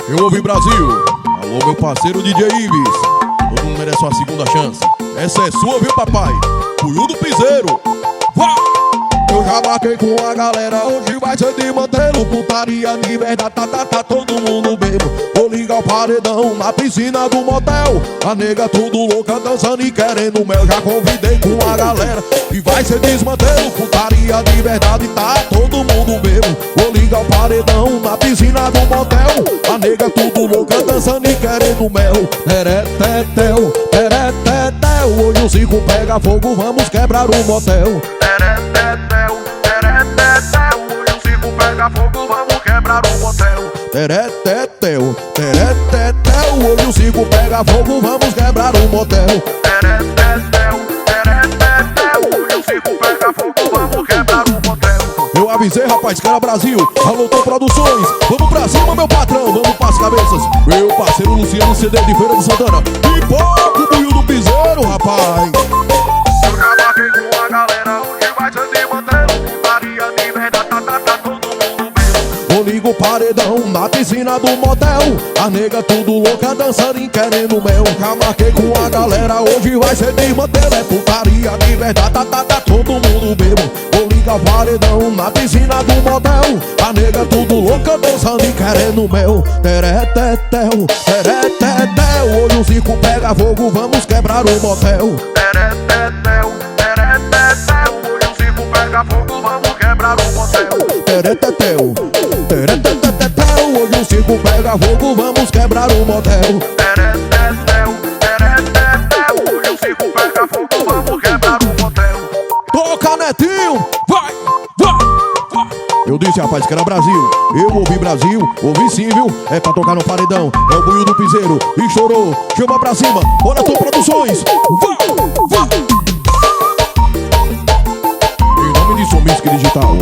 Eu ouvi Brasil. Alô, meu parceiro DJ Ives. Todo mundo merece uma segunda chance. Essa é sua, viu, papai? Buiú do Piseiro. Vá! Eu já marquei com a galera, hoje vai ser de mantê-lo. Putaria de verdade, tá todo mundo bebo. Vou ligar o paredão na piscina do motel. A nega tudo louca, dançando e querendo mel. Já convidei com a galera e vai ser desmantelo. Putaria de verdade, tá todo mundo bebo. Vou ligar o paredão na piscina do motel. A nega tudo louca, dançando e querendo mel. Teretetel, teretetel. Hoje o circo pega fogo, vamos quebrar o motel. Teretetel, teretetel. Hoje o circo pega fogo, vamos quebrar o motel. Teretetel, teretetel. Hoje o circo pega fogo, vamos quebrar o motel. Teretetel, teretetel. Hoje o circo pega fogo, vamos quebrar o motel. Eu avisei, rapaz, que era Brasil. Alô, Tom Produções. Vamos pra cima, meu patrão, vamos pras cabeças. Meu parceiro Luciano CD de Feira de Santana. Pipoca o Buiú do Piseiro, rapaz. Eu já marquei com a galera, hoje vai ser de mantê-lo. Putaria de verdade, tá todo mundo bebo. Eu ligo o paredão na piscina do motel. A nega tudo louca, dançando e querendo mel. Já marquei com a galera, hoje vai ser de mantê-lo. É putaria de verdade, tá todo mundo bebo. Vou ligar o paredão na piscina do motel. A nega tudo louca, dançando e querendo mel. Teretetel, teretetel. Hoje o circo pega fogo, vamos quebrar o motel. Teretetel, teretetel. Hoje o circo pega fogo, vamos quebrar o motel. Teretetel, teretetel. Hoje o circo pega fogo, vamos quebrar o motel. Teretetel, teretetel. Hoje o circo pega fogo, vamos quebrar o motel. Toca, Netinho, vai, vai, vai. Eu disse, rapaz, que era Brasil. Eu ouvi Brasil, ouvi sim, viu? É pra tocar no paredão, é o Buiú do Piseiro. Estourou, chama pra cima, bora Tom Produções. Vai, vai. Em nome de Som Music Digital,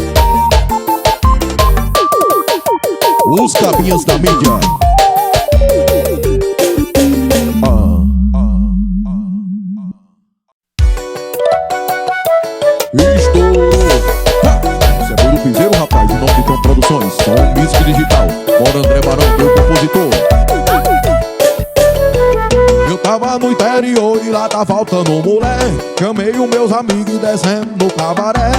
os cabinhas da mídia. Estourou. Isso é Buiú do Piseiro, rapaz. Em nome de Tom Produções, Som Music Digital. Bora André Barão, meu compositor. Eu tava no interior e lá tá faltando mulher. Chamei os meus amigos descendo no cabaré.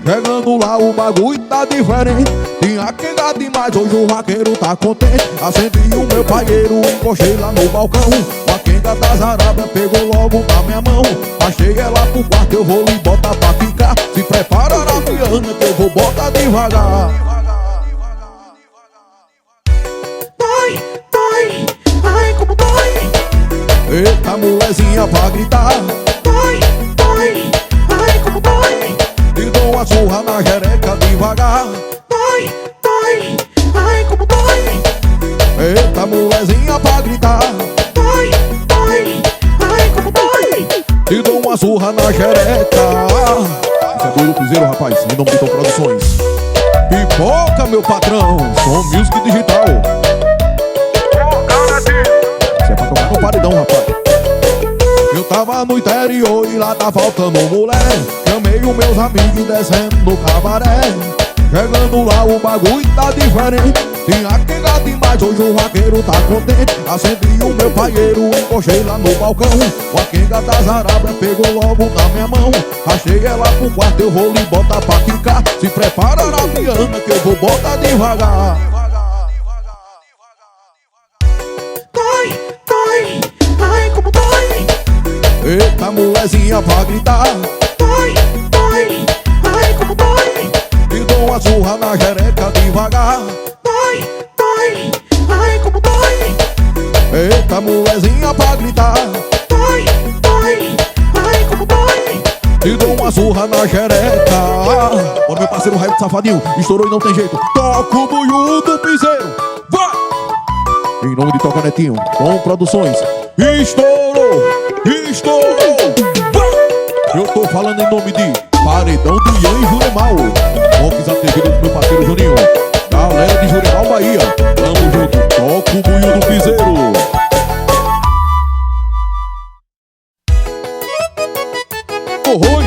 Chegando lá o bagulho tá diferente. Tinha quenga demais, hoje o vaqueiro tá contente. Acendi o meu paieiro, encostei lá no balcão. A quenga das arábias pegou logo na minha mão. Achei ela pro quarto, eu vou lhe botar pra ficar. Se prepara na piana que eu vou botar devagar. Dói, dói, ai como dói. Eita molezinha pra gritar. Dói, dói, ai como dói. E dou uma surra na jereca devagar. Dói, dói, ai como dói. Eita molezinha pra gritar. Dói, dói, ai como dói. E dou uma surra na jereca. Isso é Buiú do Piseiro, rapaz, em nome de Tom Produções. Pipoca, meu patrão, Som Music Digital. Isso é pra tocar no paredão, rapaz. Eu tava no interior e lá tá faltando mulher. Chamei os meus amigos descendo no cabaré. Chegando lá o bagulho tá diferente. Tinha quenga demais, hoje o vaqueiro tá contente. Acendi o meu paieiro, encostei lá no balcão. A quenga das arábias pegou logo na minha mão. Achei ela pro quarto, eu vou lhe botar pra ficar. Se prepara na piana que eu vou botar devagar. Dói, dói, ai como dói. Eita molezinha pra gritar. Dói, dói, ai como dói. E dou uma surra na jereca devagar. Dói, dói, ai como dói. Eita molezinha pra gritar. Dói, dói, ai como dói. E dou uma surra na jereca. Olha meu parceiro Raio Safadinho, estourou e não tem jeito. Toca o Buiú do Piseiro, vai! Em nome de Toca Netinho, com Produções. Estourou, estourou, vai! Eu tô falando em nome de Paredão do Ian e Juremal. Roques atrevido do meu parceiro Juninho. Galera de Juremal, Bahia, tamo junto. Toca o Buiú do Piseiro. Oi!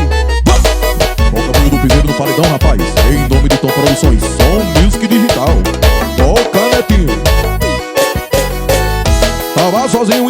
Toca Buiú do Piseiro no paredão, rapaz. Em nome de Tom Produções, Som Music Digital. Toca, Netinho.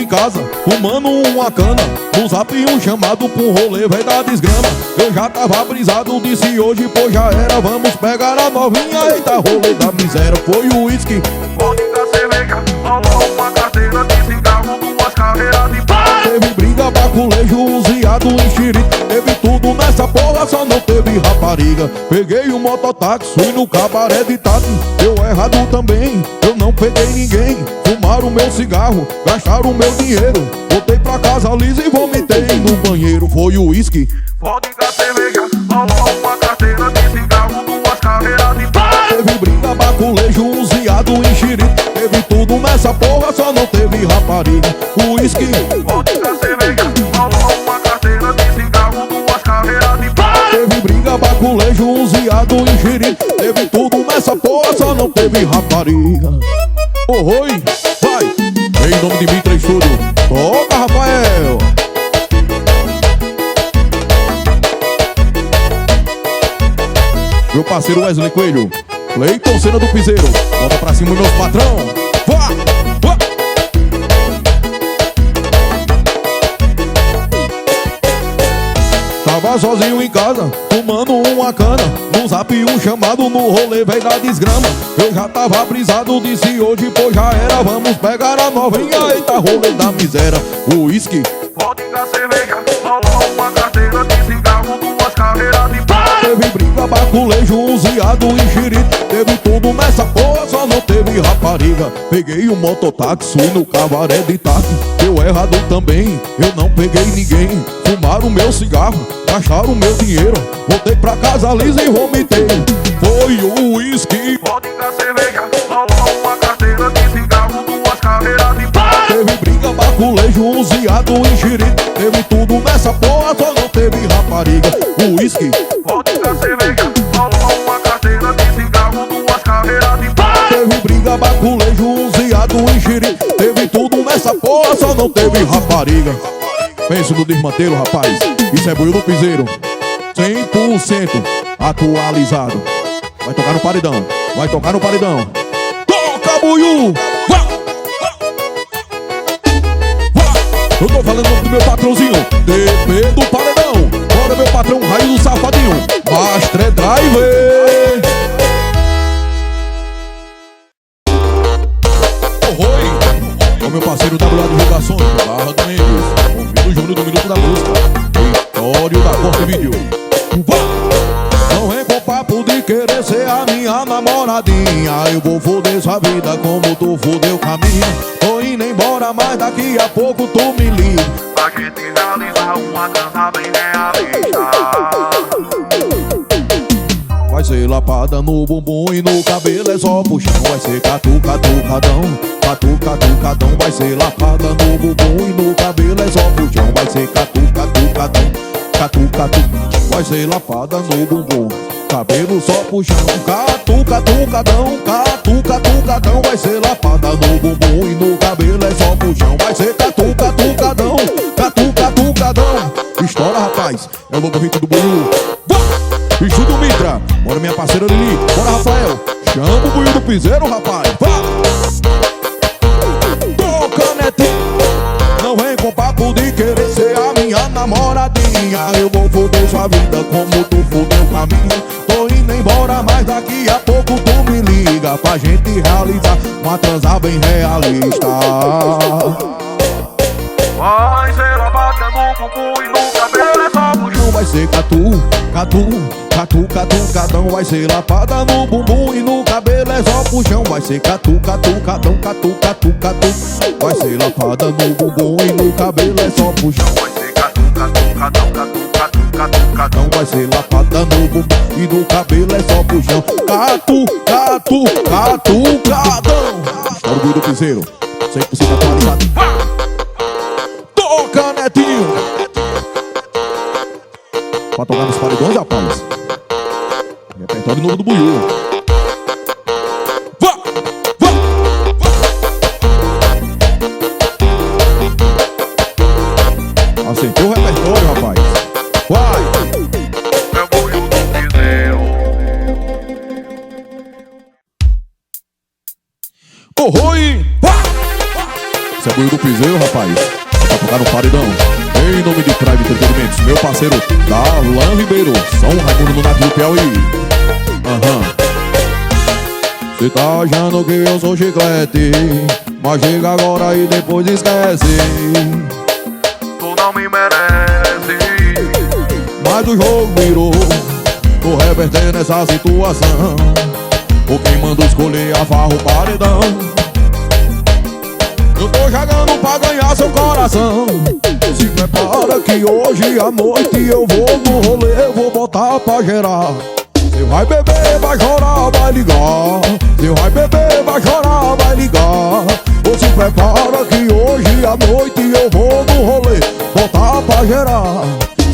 casa, fumando uma cana. No zap um chamado pra um rolê, véi da desgrama. Eu já tava brisado, disse hoje, pô, já era. Vamos pegar a novinha, eita, rolê da miséria. Foi o uísque, vodka, cerveja, rolou uma carteira de cigarro, duas carreiras de pau. teve briga, baculejo, usiado, enxerido. Teve tudo nessa porra, só não teve rapariga. Peguei um mototáxi, fui no cabaré de Tati. Eu errado também, eu não peguei ninguém. Fumaram meu cigarro, gastaram meu dinheiro. Voltei pra casa lisa e vomitei no banheiro. Foi o uísque, Vodka, cerveja, rolou uma carteira de cigarro, duas carreiras de pau. teve briga, baculejo, usiado, enxerido. Teve tudo nessa porra, só não teve rapariga. O uísque, Vodka, cerveja, rolou uma carteira de cigarro, duas carreiras de pau. teve briga, baculejo, usiado, enxerido. Teve tudo nessa porra, só não teve rapariga. Oi, vai, em nome de mim, três tudo. Toca, Rafael. Meu parceiro Wesley Coelho, Cleiton Cena do Piseiro. Bota pra cima, meus patrão. Vá, vá. Tava sozinho em casa, fumando uma cana. No zap um chamado, no rolê, véi da desgrama. Eu já tava brisado, disse hoje, pô, já era. Vamos pegar a novinha, eita, rolê da miséria. O uísque, Vodka, cerveja, rolou uma carteira de cigarro, duas carreiras de pau. teve briga, baculejo, usiado, enxerido. Teve tudo nessa porra, só não teve rapariga. Peguei um mototáxi, fui no cabaré de Tati. Eu errado também, eu não peguei ninguém. Fumaram meu cigarro, gastaram meu dinheiro. Voltei pra casa lisa e vomitei. Foi o uísque, Vodka, cerveja, rolou uma carteira de cigarro, duas carreiras de pau. teve briga, baculejo, usiado, enxerido. Teve tudo nessa porra, só não teve rapariga. O uísque, Vodka, cerveja, rolou uma carteira de cigarro, duas carreiras de pau. teve briga, baculejo, usiado, enxerido. Teve tudo nessa porra, só não teve rapariga. Penso no desmantelo, rapaz. Isso é Buiú do Piseiro, 100% atualizado. Vai tocar no paredão, vai tocar no paredão. Toca, Buiú! Vá! Eu tô falando o nome do meu patrãozinho, DP do paredão. Bora, meu patrão, raio do safadinho, Master Driver. Oi, o meu parceiro WA Divulgações, Barra do Mendes. Convido o Júnior do Minuto da Música, Vitório da Corte Vídeo. Não vem com papo de querer ser a minha namoradinha. Eu vou foder sua vida como tu fudeu com a minha. Tô indo embora, mas daqui a pouco tu me liga. Pra gente realizar uma dança bem realista. Vai ser lapada no bumbum e no cabelo é só puxão. Vai ser catu-catu-cadão, catu-catu-cadão. Vai ser lapada no bumbum e no cabelo é só puxão. Vai ser catu-catu-cadão, catu-catu. Vai ser lapada no bumbum, cabelo só puxão. Catu-catu-cadão, catu-catu-cadão. Vai ser lapada no bumbum e no cabelo é só puxão. Vai ser catu-catu-cadão, catu-catu-cadão. Estoura, rapaz, é o novo hit do Buiú. Bicho do Mitra, bora minha parceira Lili, bora Rafael, chama o Buiú do Piseiro, rapaz, vá! Toca, Netinho, não vem com papo de querer ser a minha namoradinha. Eu vou foder sua vida como tu fudeu com a minha. Tô indo embora, mas daqui a pouco tu me liga. Pra gente realizar uma transa bem realista. Vai ser lavada no bumbum e no cabelo é só puxão. Vai ser catu-catu-cadão. Vai ser lapada no bumbum e no cabelo é só puxão. Vai ser catu-catu-cadão, catu-catu-catu. Vai ser lapada no bumbum e no cabelo é só puxão. Vai ser catu-catu-cadão, catu-catu-cadão. Vai ser lapada no bumbum e no cabelo é só puxão. Catu-catu-catu-cadão. Estoura o Buiú do Piseiro, 100% atualizado. Toca, Netinho, pra tocar nos paredões, rapaz. Repertório novo do Buiú. Vá! Vá! Vá! Acertou o repertório, rapaz. Vai! É o Buiú do Piseiro. Oi! Vá! Esse é Buiu do Piseiro, rapaz. Vai tocar no paredão. Em nome de Prime Entretenimentos, meu parceiro Darlan Ribeiro, São Raimundo no Nato do Piauí. Cê tá achando que eu sou chiclete, mas chega agora e depois esquece. Tu não me merece. Mas o jogo virou, tô revertendo essa situação. O quem manda escolher a farra o paredão. Eu tô jogando pra ganhar seu coração. Se prepara que hoje à noite eu vou no rolê, vou botar pra gerar. Cê vai beber, vai chorar, vai ligar. Cê vai beber, vai chorar, vai ligar. Ou se prepara que hoje à noite eu vou no rolê, botar pra gerar.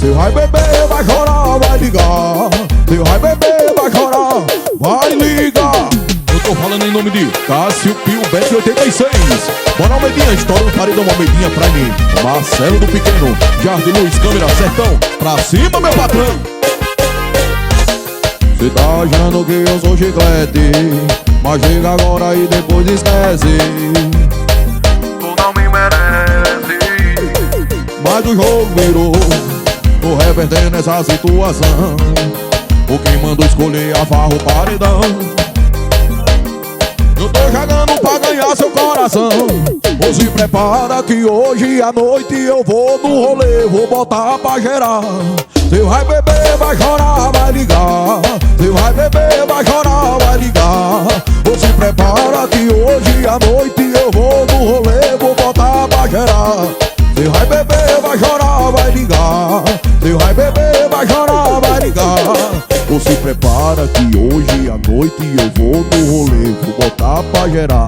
Cê vai beber, vai chorar, vai ligar. Cê vai beber, vai chorar, vai ligar. Eu tô falando em nome de Cássio Pio Bet 86. Bora Almeidinha, estoura no paredão Almeidinha pra mim. Marcelo do Pequeno, Jardim Luiz, câmera, sertão. Pra cima, meu patrão. Cê tá achando que eu sou chiclete, mas chega agora e depois esquece. Tu não me merece. Mas o jogo virou, tô revertendo essa situação. O quem manda escolher a farra o paredão. Eu tô jogando pra ganhar seu coração. Ou se prepara que hoje à noite eu vou no rolê, vou botar pra gerar. Cê vai beber, vai chorar, vai ligar. Cê vai beber, vai chorar, vai ligar. Ou se prepara que hoje à noite eu vou no rolê, vou botar pra gerar. Cê vai beber, vai chorar, vai ligar. Cê vai beber, vai chorar, vai ligar. Ou se prepara que hoje à noite eu vou no rolê, vou botar pra gerar.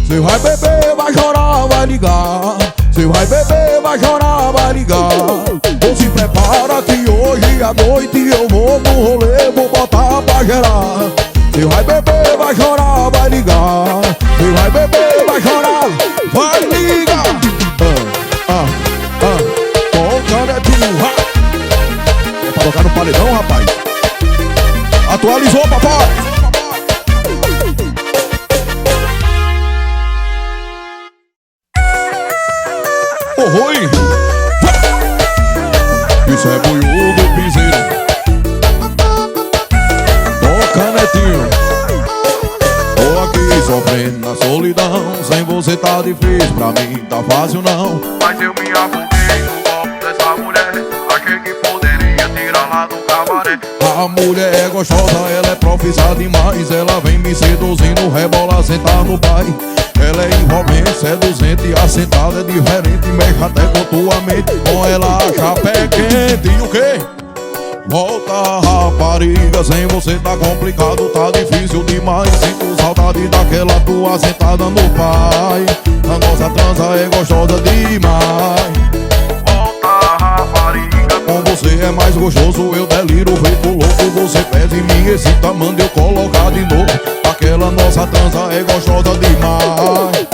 Cê vai beber, vai chorar, vai ligar. Cê vai beber, vai chorar, vai ligar. Ou se prepara que hoje à noite eu vou no rolê, vou botar pra gerar. Cê vai beber, vai chorar, vai ligar. Cê vai beber, vai chorar, vai ligar. Toca netinho, é pra tocar no paredão, rapaz. Atualizou, papai. Oi. Isso é Buiu do Piseiro. Toca netinho. Tô aqui sofrendo na solidão. Sem você tá difícil, pra mim tá fácil não. Mas eu me afoguei no golpe dessa mulher. Achei que poderia tirar lá do cabaré. A mulher é gostosa, ela é profissa demais. Ela vem me seduzindo, rebola, sentar no pai. Ela é envolvente, seduzente, assentada é diferente. Mexe até com tua mente, com ela a chapa é quente. E o quê? Volta rapariga, sem você tá complicado, tá difícil demais. Sinto saudade daquela tua sentada no pai. A nossa trança é gostosa demais. Volta, rapariga. Com você é mais gostoso, eu deliro, feito louco. Você pesa em mim, excita, manda eu colocar de novo. Aquela nossa trança é gostosa demais.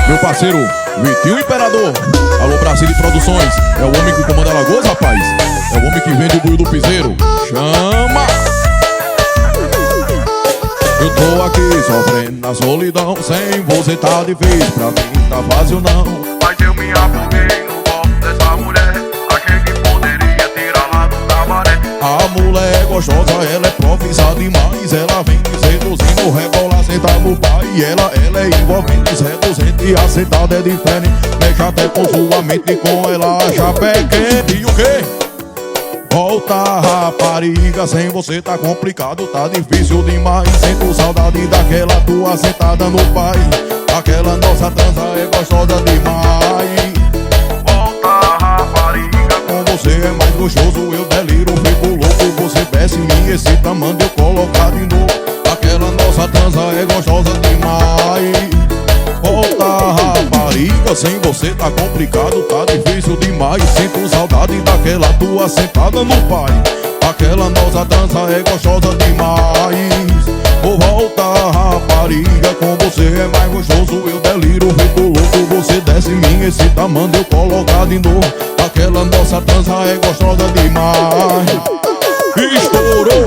Meu parceiro Vitinho Imperador. Alô Brasília Produções. É o homem que comanda Alagoas, rapaz. É o homem que vende o Buiu do Piseiro. Chama! Eu tô aqui sofrendo na solidão. Sem você tá difícil, pra mim tá fácil não. Mas eu me afoguei no golpe dessa mulher. Achei que poderia tirar lá do cabaré. A mulher é gostosa, ela é profissa demais. Ela vem me seduzindo, rebola, senta no pai. Ela é envolvente, seduzente, assentada é diferente. Mexe até com sua mente, com ela a chapa é quente. E o quê? Volta rapariga, sem você tá complicado, tá difícil demais. Sinto saudade daquela tua sentada no pai. Aquela nossa trança é gostosa demais. Volta, rapariga. Com você é mais gostoso, eu deliro, fico louco. Você desce em mim, excita, manda eu colocar de novo. Aquela nossa trança é gostosa demais. Volta rapariga, sem você tá complicado, tá difícil demais. Sinto saudade daquela tua sentada no pai. Aquela nossa dança é gostosa demais. Oh, volta rapariga, com você é mais gostoso, eu deliro, fico louco. Você desce em mim, excita, manda eu colocar de novo. Aquela nossa dança é gostosa demais. Estourou.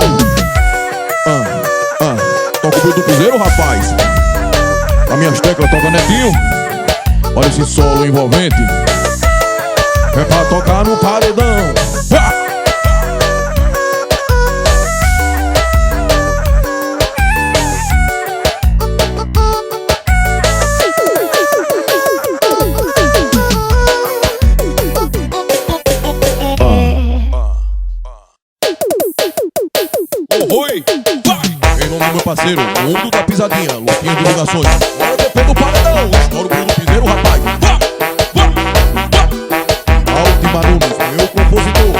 Toca o Buiu do Piseiro, rapaz. as minhas teclas toca Netinho. Olha esse solo envolvente. É pra tocar no paredão. Oi, vai! Em nome do meu parceiro, mundo da pisadinha, Luquinha de Divulgações. Bora depois do paredão, estoura o pulo do piseiro, rapaz. Altima Nunes, meu compositor.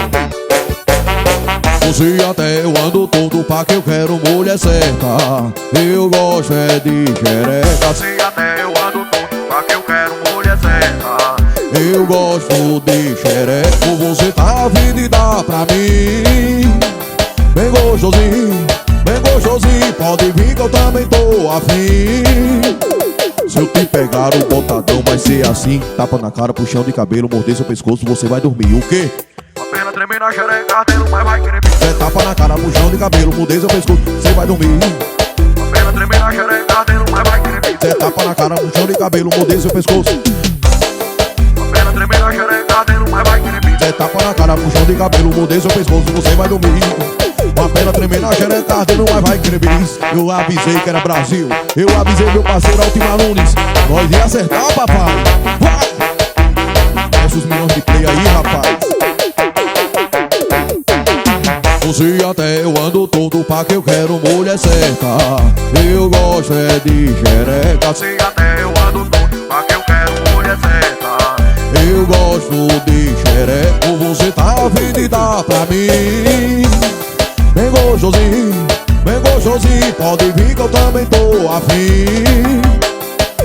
Você até eu ando todo pra que eu quero mulher certa. Eu gosto é de xereca. Se até eu ando todo pra que eu quero mulher certa. Eu gosto de xereca. Você tá vindo e dá pra mim. Bem gostosinho, pode vir que eu também tô afim. Se eu te pegar o botadão vai ser assim. Tapa na cara, puxão de cabelo, morder seu pescoço, você vai dormir. O quê? Apenas tremer na xereca, tendo mais vai querer. É tapa na cara, puxão de cabelo, mudei seu pescoço, você vai dormir. Apenas tremer na xereca, tendo mais vai querer. É tapa na cara, puxão de cabelo, mudei seu pescoço. Apenas tremer na xereca, tendo mais vai querer. É tapa na cara, puxão de cabelo, mudei seu pescoço, você vai dormir. Uma pena tremer na xereca, não vai querer bis. Eu avisei que era Brasil, eu avisei meu parceiro Altima Nunes. Nós ia acertar, papai. Vai! Esses milhões de play aí, rapaz. Você até eu ando todo pra que eu quero mulher certa. Eu gosto é de xereca. Se até eu ando todo pra que eu quero mulher certa. Eu gosto de xereca. Você tá vindo e dá pra mim. Bem gostosinho, pode vir que eu também tô afim.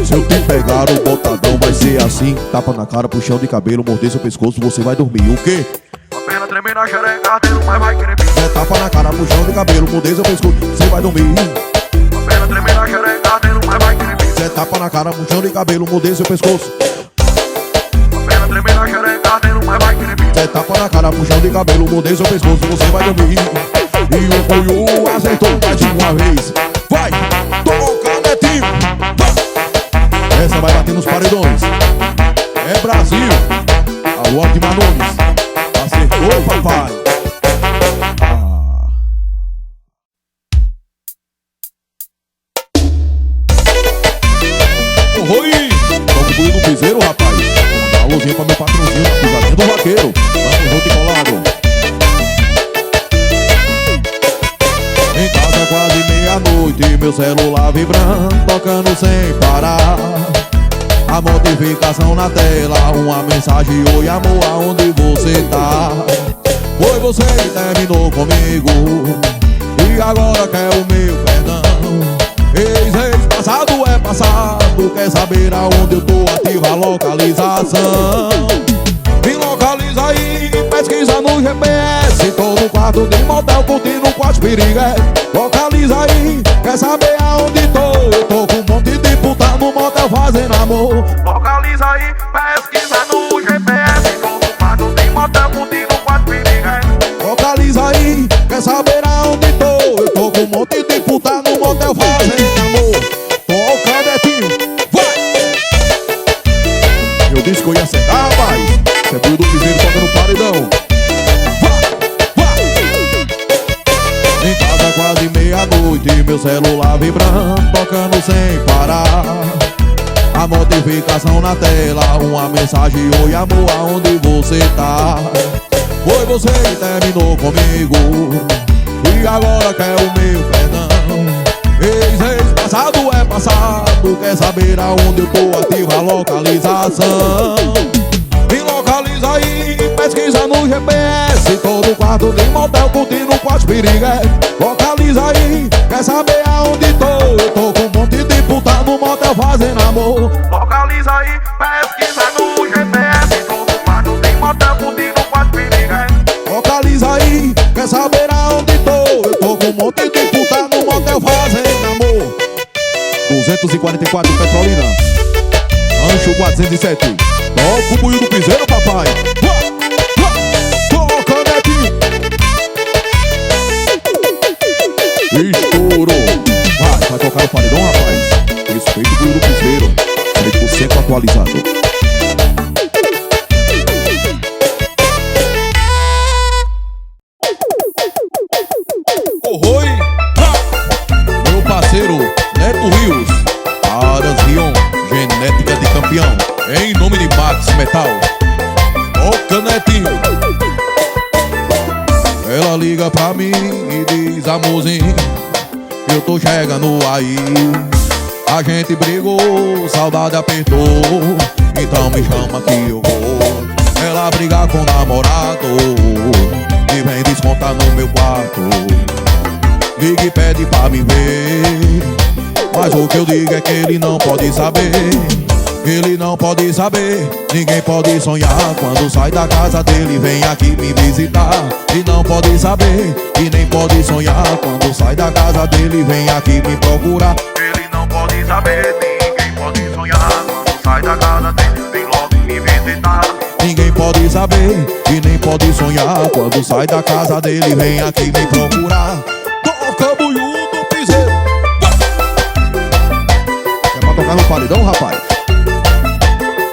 Se eu te pegar o botadão vai ser assim. Tapa na cara, puxão de cabelo, morder seu pescoço, você vai dormir. O quê? Apenas tremer na xereca, tendo mais vai querer. É tapa na cara, puxão de cabelo, morder seu pescoço, você vai dormir. Apenas tremer na xereca, tendo mais vai querer. É tapa na cara, puxão de cabelo, morder seu pescoço. Apenas tremer na xereca, tendo mais vai querer. É tapa na cara, puxão de cabelo, morder seu pescoço, você vai dormir. E o Puiú acertou mais de uma vez. Vai, toca Netinho. Essa vai bater nos paredões. É Brasil. Alô, Altima Nunes. Acertou, papai. Oi, toca o Puiú do piseiro, rapaz. Manda um alôzinho pra meu patrãozinho, pisadinha do vaqueiro. Vamos junto e colado. Em casa quase meia-noite, meu celular vibrando, tocando sem parar. A notificação na tela, uma mensagem: oi amor, aonde você tá? Foi você que terminou comigo e agora quer o meu perdão. Ex-passado é passado, quer saber aonde eu tô? Ativa a localização. Me localiza aí, pesquisa no GPS. Tô no quarto de motel, curtindo com as piriguetes. Localiza aí, quer saber aonde tô? Eu tô com um monte de puta no motel fazendo amor. Localiza aí, pesquisa no GPS. Tô no quarto de motel, curtindo com as piriguetes. Localiza aí, quer saber aonde tô? Eu tô com um monte de puta no motel fazendo amor. Toca Netinho, vai! Eu disse que eu ia acertar, rapaz. Você é do piseiro, toca no paredão. Em casa quase meia-noite, meu celular vibrando, tocando sem parar. A notificação na tela, uma mensagem: oi amor, aonde você tá? Foi você que terminou comigo e agora quer o meu perdão. Ex-passado é passado, quer saber aonde eu tô? Ativa a localização. Me localiza aí, pesquisa no GPS. Tô no quarto de motel, curtindo com as piriguetes. Localiza aí, quer saber aonde tô? Eu tô com um monte de puta no motel fazendo amor. Localiza aí, pesquisa no GPS. Tô no quarto de motel, curtindo com as piriguetes. Localiza aí, quer saber aonde tô? Eu tô com um monte de puta no motel fazendo amor. 244 Petrolina, Ancho 407. Toca o Puiú do piseiro, papai. Toca Netinho. Estourou. Vai tocar o paredão, rapaz. Respeito o Buiú do Piseiro, 100% atualizado. Oi, meu parceiro Neto Rios, Aras Rion, genética de campeão, em nome de Max Metal. Ô Netinho, ela liga pra mim e diz: amorzinho, eu tô chegando aí. A gente brigou, saudade apertou, então me chama que eu vou. Ela briga com o namorado e vem descontar no meu quarto. Liga e pede pra me ver, mas o que eu digo é que ele não pode saber. Ele não pode saber, ninguém pode sonhar. Quando sai da casa dele vem aqui me visitar. E não pode saber, e nem pode sonhar. Quando sai da casa dele vem aqui me procurar. Ele não pode saber, ninguém pode sonhar. Quando sai da casa dele, vem logo me visitar. Ninguém pode saber, e nem pode sonhar. Quando sai da casa dele vem aqui me procurar. Toca Buiú do Piseiro. É pra tocar no paredão, rapaz?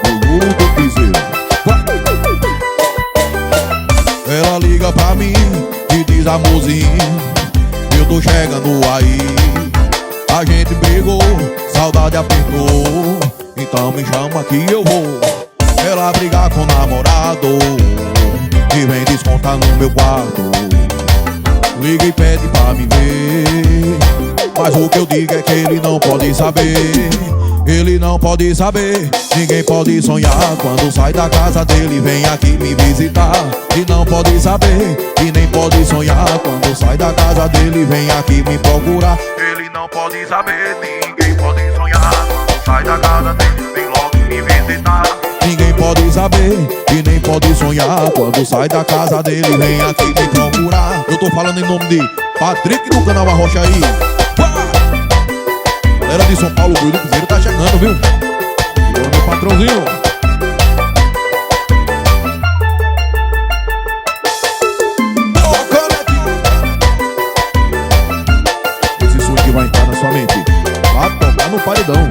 Buiú do Piseiro. Ela liga pra mim e diz: amorzinho, eu tô chegando aí. A gente brigou, saudade apertou, então me chama que eu vou. Ela briga com o namorado e vem descontar no meu quarto. Liga e pede pra me ver, mas o que eu digo é que ele não pode saber. Ele não pode saber, ninguém pode sonhar. Quando sai da casa dele vem aqui me visitar. E não pode saber, e nem pode sonhar. Quando sai da casa dele vem aqui me procurar. Ele não pode saber, ninguém pode sonhar. Quando sai da casa dele, vem logo me visitar. Ninguém pode saber, e nem pode sonhar. Quando sai da casa dele vem aqui me procurar. Eu tô falando em nome de Patrick do canal Arrocha aí. Galera de São Paulo, o Buiú do Piseiro tá chegando, viu? Ô, meu patrãozinho. Esse som que vai entrar na sua mente, vai tocar no paredão.